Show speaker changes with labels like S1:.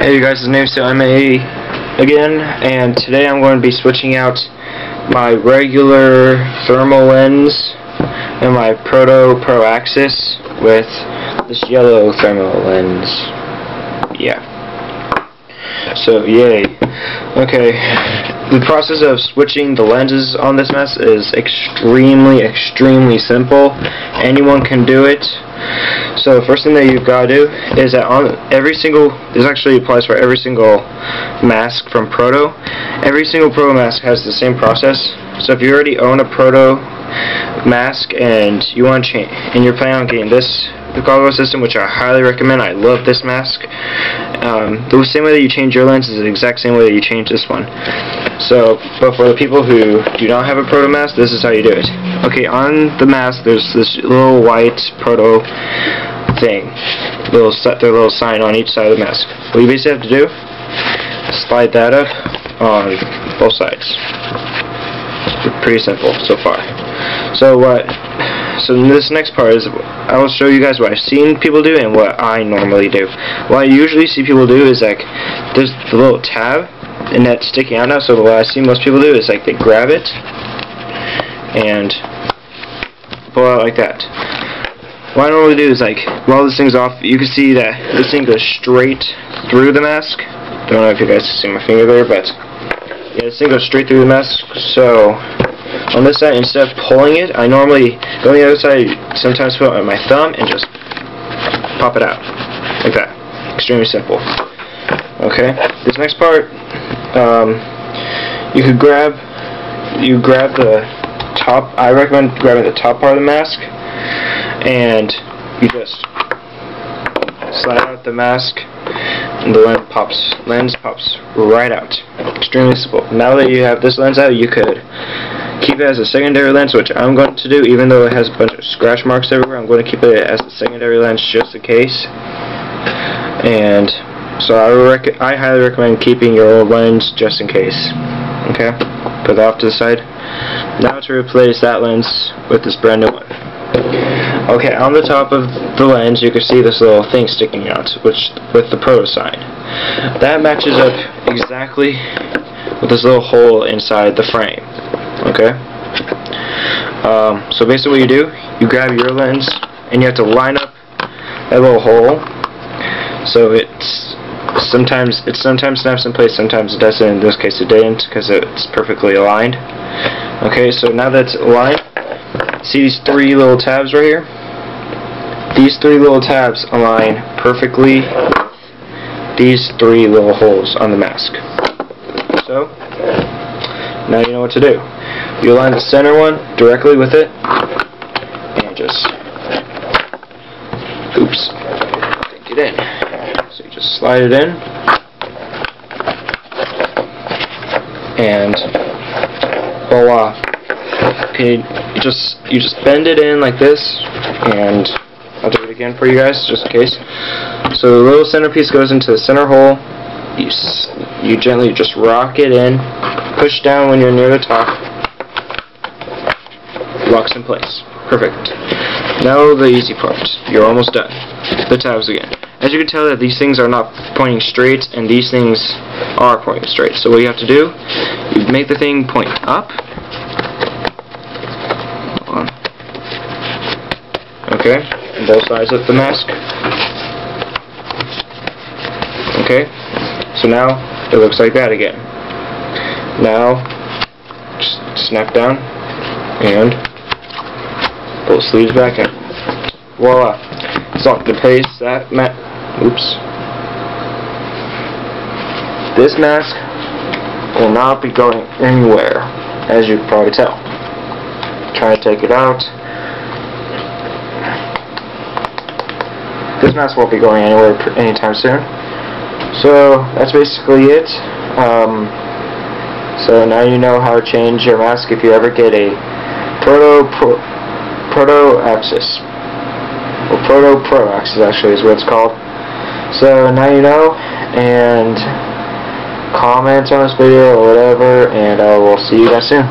S1: Hey you guys, it's NameStillMA again, and today I'm going to be switching out my regular thermal lens and my Proto Pro Axis with this yellow thermal lens. Yeah. So, yay. Okay, the process of switching the lenses on this mess is extremely simple. Anyone can do it. So the first thing that you've got to do is that on every single, this actually applies for every single mask from Proto. Every single Proto mask has the same process. So if you already own a Proto mask and you want to change, and you're planning on getting this goggle system, which I highly recommend. I love this mask. The same way that you change your lens is the exact same way that you change this one. So, but for the people who do not have a Proto mask, this is how you do it. Okay, on the mask, there's this little white Proto thing, their little sign on each side of the mask. What you basically have to do is slide that up on both sides. Pretty simple so far. So this next part is, I will show you guys what I've seen people do and what I normally do. What I usually see people do is like, there's the little tab and that's sticking out now, so what I see most people do is like they grab it and pull out like that. What I normally do is like, while this thing's off, you can see that this thing goes straight through the mask. Don't know if you guys can see my finger there, but yeah, this thing goes straight through the mask. So on this side, instead of pulling it, I normally go on the other side, sometimes put it on my thumb and just pop it out like that. Extremely simple. Okay, this next part, you grab the top. I recommend grabbing the top part of the mask, and you just slide out the mask, and the lens pops right out. Extremely simple. Now that you have this lens out, you could keep it as a secondary lens, which I'm going to do, even though it has a bunch of scratch marks everywhere. I'm going to keep it as a secondary lens just in case. And so I highly recommend keeping your old lens just in case. Okay, put that off to the side. Now to replace that lens with this brand new one. Okay, on the top of the lens you can see this little thing sticking out, which with the Proto sign. That matches up exactly with this little hole inside the frame. Okay. So basically what you do, you grab your lens and you have to line up that little hole. So sometimes it snaps in place, sometimes it doesn't. In this case it didn't, because it's perfectly aligned. Okay, so now that's aligned, see these three little tabs right here? These three little tabs align perfectly with these three little holes on the mask. So now you know what to do. You align the center one directly with it and just take it in. So you just slide it in and voila. Okay, you just bend it in like this, and I'll do it again for you guys just in case. So the little centerpiece goes into the center hole. You gently just rock it in, push down when you're near the top, locks in place. Perfect. Now the easy part. You're almost done. The tabs again. As you can tell that these things are not pointing straight and these things are pointing straight. So what you have to do, you make the thing point up. Hold on. Okay, on both sides of the mask. Okay, so now it looks like that again. Now, just snap down and pull the sleeves back in. Voila! It's locked in place. This mask will not be going anywhere, as you can probably tell. Try to take it out. This mask won't be going anywhere anytime soon. So that's basically it. So now you know how to change your mask if you ever get a Proto Axis. Or Proto Pro Axis actually is what it's called. So now you know, and comment on this video or whatever, and I will see you guys soon.